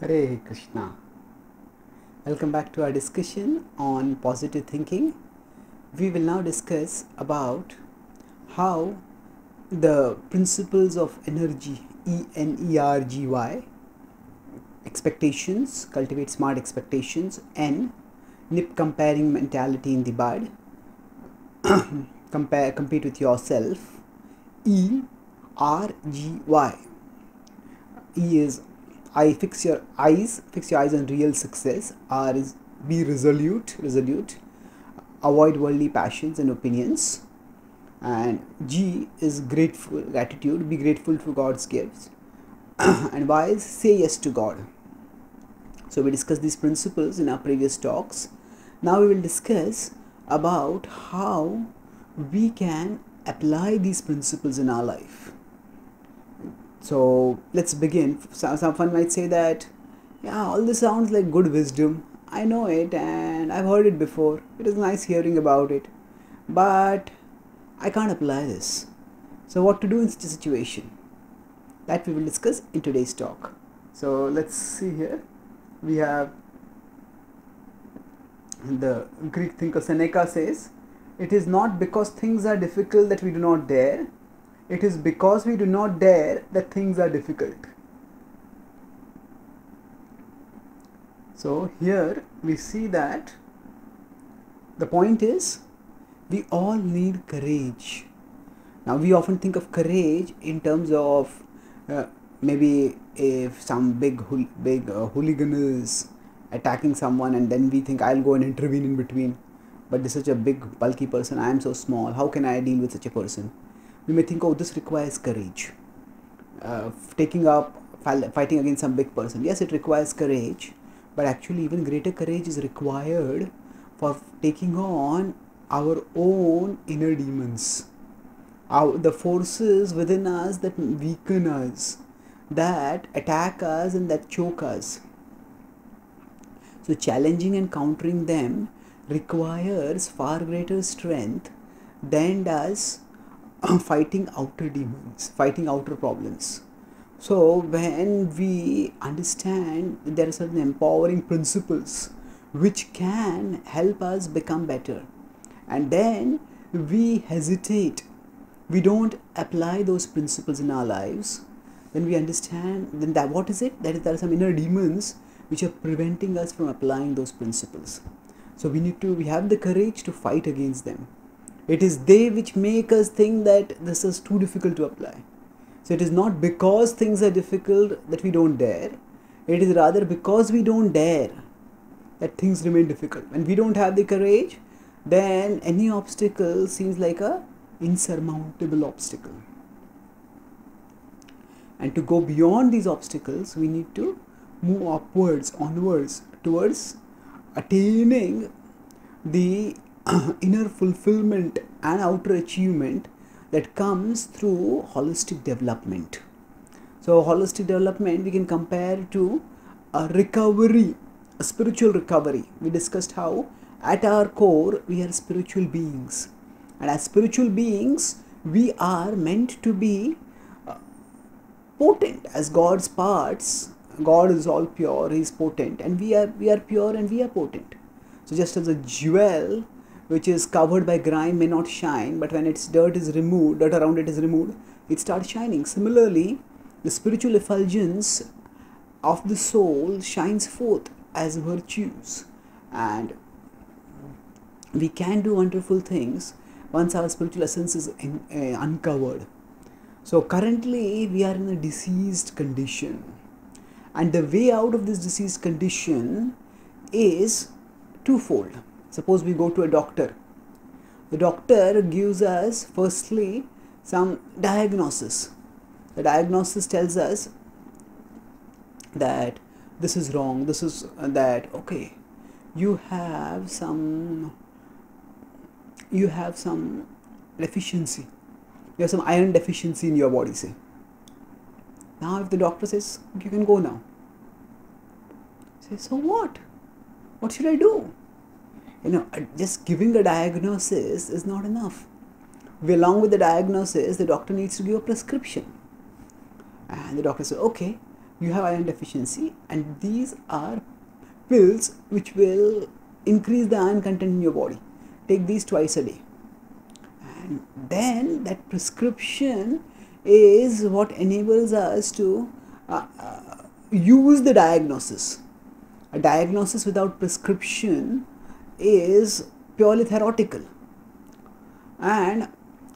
Hare Krishna. Welcome back to our discussion on positive thinking. We will now discuss about how the principles of energy, ENERGY, expectations, cultivate smart expectations, N, nip comparing mentality in the bud, compete with yourself, ERGY. E is fix your eyes on real success. R is be resolute, avoid worldly passions and opinions. And G is gratitude, be grateful for God's gifts. And Y is say yes to God. So we discussed these principles in our previous talks. Now we will discuss about how we can apply these principles in our life. So let's begin. Someone might say that, yeah, all this sounds like good wisdom. I know it and I've heard it before. It is nice hearing about it. But I can't apply this. So what to do in such a situation? That we will discuss in today's talk. So let's see here. We have the Greek thinker Seneca says, it is not because things are difficult that we do not dare. It is because we do not dare that things are difficult. So here we see that the point is we all need courage. Now we often think of courage in terms of maybe if some big hooligan is attacking someone and then we think I'll go and intervene in between. But this is such a big bulky person, I am so small, how can I deal with such a person? We may think, oh, this requires courage. Fighting against some big person. Yes, it requires courage, but actually even greater courage is required for taking on our own inner demons. The forces within us that weaken us, that attack us and that choke us. So challenging and countering them requires far greater strength than does fighting outer demons, fighting outer problems. So when we understand that there are certain empowering principles which can help us become better, and then we hesitate, we don't apply those principles in our lives, then we understand then that what is it? That is, there are some inner demons which are preventing us from applying those principles. So we have the courage to fight against them. It is they which make us think that this is too difficult to apply. So it is not because things are difficult that we don't dare. It is rather because we don't dare that things remain difficult. When we don't have the courage, then any obstacle seems like a insurmountable obstacle. And to go beyond these obstacles, we need to move upwards, onwards, towards attaining the inner fulfillment and outer achievement that comes through holistic development. So holistic development we can compare to a recovery, a spiritual recovery. We discussed how at our core we are spiritual beings, and as spiritual beings we are meant to be potent as God's parts. God is all pure, He is potent, and we are pure and we are potent. So just as a jewel which is covered by grime may not shine, but when its dirt around it is removed, it starts shining. Similarly, the spiritual effulgence of the soul shines forth as virtues, and we can do wonderful things once our spiritual essence is uncovered. So currently we are in a diseased condition, and the way out of this diseased condition is twofold. Suppose we go to a doctor. The doctor gives us firstly some diagnosis. The diagnosis tells us that this is wrong, this is that, okay, you have some deficiency. You have some iron deficiency in your body, say. Now if the doctor says, you can go now. Say, so what? What should I do? Just giving a diagnosis is not enough. Along with the diagnosis, the doctor needs to give a prescription. And the doctor says, okay, you have iron deficiency, and these are pills which will increase the iron content in your body. Take these twice a day, and then that prescription is what enables us to use the diagnosis. A diagnosis without prescription is purely theoretical, and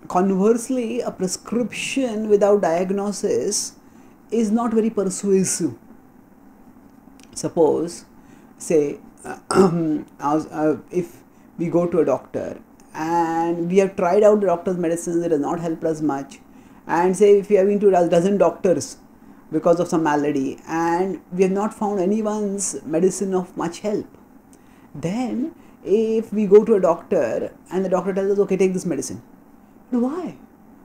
conversely, a prescription without diagnosis is not very persuasive. Suppose, say, if we go to a doctor and we have tried out the doctor's medicines, it has not helped us much, and say if we have been to a dozen doctors because of some malady and we have not found anyone's medicine of much help, then if we go to a doctor and the doctor tells us, okay, take this medicine. Why?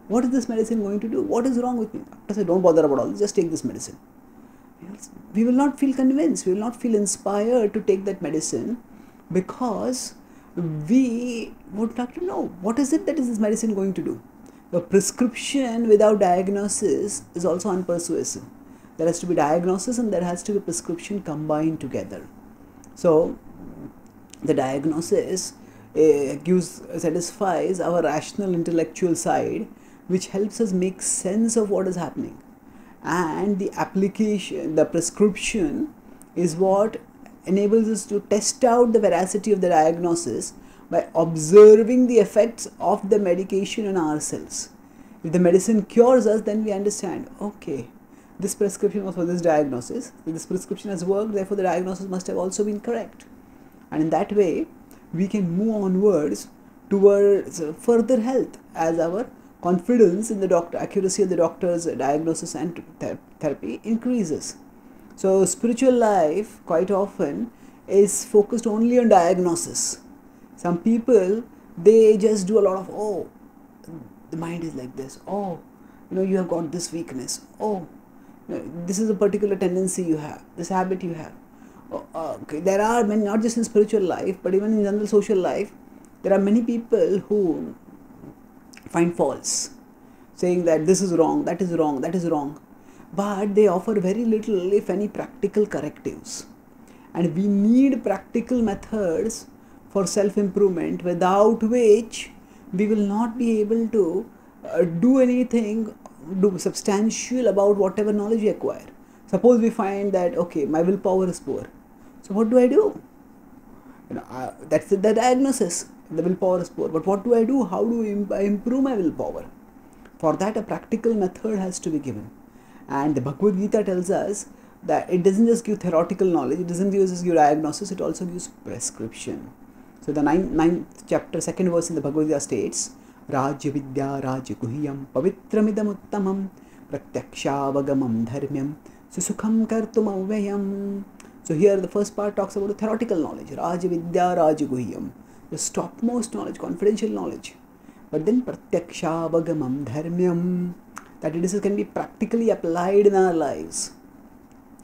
What is this medicine going to do? What is wrong with me? Doctor says, don't bother about all this, just take this medicine. We will not feel convinced, we will not feel inspired to take that medicine, because we would like to know, what is it that is this medicine going to do? The prescription without diagnosis is also unpersuasive. There has to be diagnosis and there has to be prescription combined together. So the diagnosis satisfies our rational intellectual side, which helps us make sense of what is happening, and the application, the prescription, is what enables us to test out the veracity of the diagnosis by observing the effects of the medication on ourselves. If the medicine cures us, then we understand, okay, this prescription was for this diagnosis, this prescription has worked, therefore the diagnosis must have also been correct. And in that way, we can move onwards towards further health as our confidence in the doctor, accuracy of the doctor's diagnosis and therapy increases. So spiritual life quite often is focused only on diagnosis. Some people, they just do a lot of, oh, the mind is like this, oh, you have got this weakness, oh, this is a particular tendency you have, this habit you have. Okay. There are many, not just in spiritual life, but even in general social life, there are many people who find faults, saying that this is wrong, that is wrong, that is wrong, but they offer very little, if any, practical correctives. And we need practical methods for self-improvement, without which we will not be able to do anything substantial about whatever knowledge we acquire. Suppose we find that, okay, my willpower is poor, so what do I do? That's the diagnosis, the willpower is poor, but what do I do? How do I improve my willpower? For that, a practical method has to be given. And the Bhagavad Gita tells us that it doesn't just give theoretical knowledge, it doesn't just give diagnosis, it also gives prescription. So the ninth chapter, second verse in the Bhagavad Gita states, Rajya Vidya Rajya Guhyam Pavitramidam Uttamam Pratyakshavagam Dharmyam Susukham Kartum Avyayam. So here the first part talks about the theoretical knowledge, Rajya Vidya Rajya Guhyam, the topmost knowledge, confidential knowledge. But then Pratyakshavagam Dharmyam, that it can be practically applied in our lives.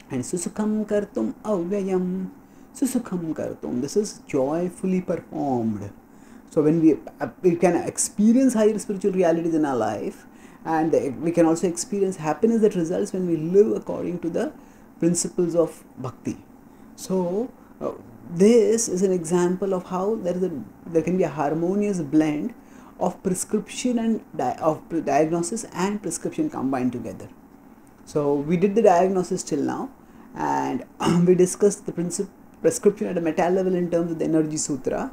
And Susukham Kartum Avyayam, Susukham Kartum, this is joyfully performed. So when we can experience higher spiritual realities in our life, and we can also experience happiness that results when we live according to the principles of bhakti. So this is an example of how there can be a harmonious blend of prescription and diagnosis and prescription combined together. So we did the diagnosis till now, and we discussed the prescription at a meta level in terms of the Energy Sutra.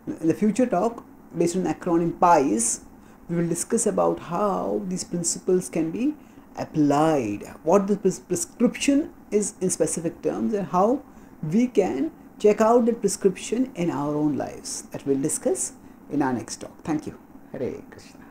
In the future talk, based on the acronym PIES, we will discuss about how these principles can be applied, what the prescription is in specific terms, and how we can check out that prescription in our own lives. That we'll discuss in our next talk. Thank you. Hare Krishna.